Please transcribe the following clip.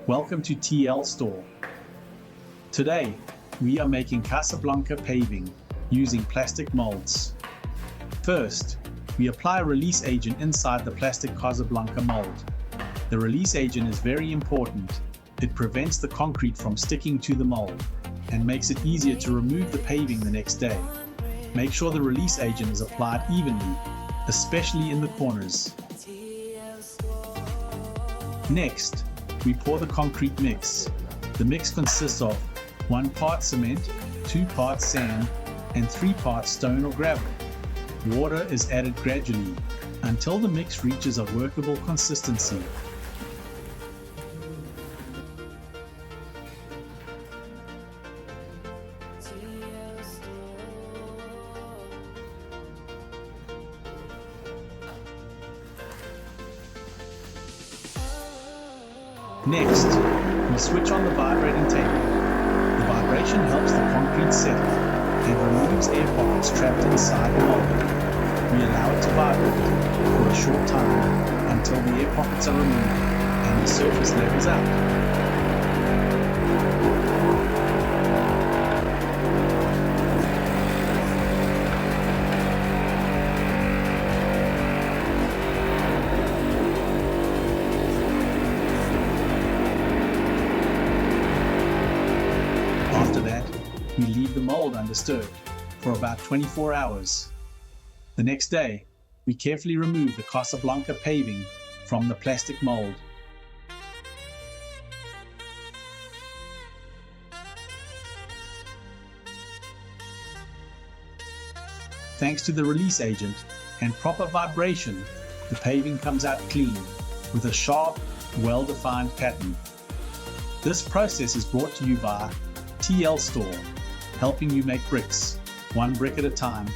Welcome to TL Store. Today, we are making Casablanca paving using plastic molds. First, we apply a release agent inside the plastic Casablanca mold. The release agent is very important. It prevents the concrete from sticking to the mold and makes it easier to remove the paving the next day. Make sure the release agent is applied evenly, especially in the corners. Next, we pour the concrete mix. The mix consists of 1 part cement, 2 parts sand, and 3 parts stone or gravel. Water is added gradually until the mix reaches a workable consistency. Next, we switch on the vibrating table. The vibration helps the concrete settle and removes air pockets trapped inside the mold. We allow it to vibrate for a short time until the air pockets are removed and the surface levels out. After that, we leave the mold undisturbed for about 24 hours. The next day, we carefully remove the Casablanca paving from the plastic mold. Thanks to the release agent and proper vibration, the paving comes out clean with a sharp, well-defined pattern. This process is brought to you by TL Store, helping you make bricks, one brick at a time.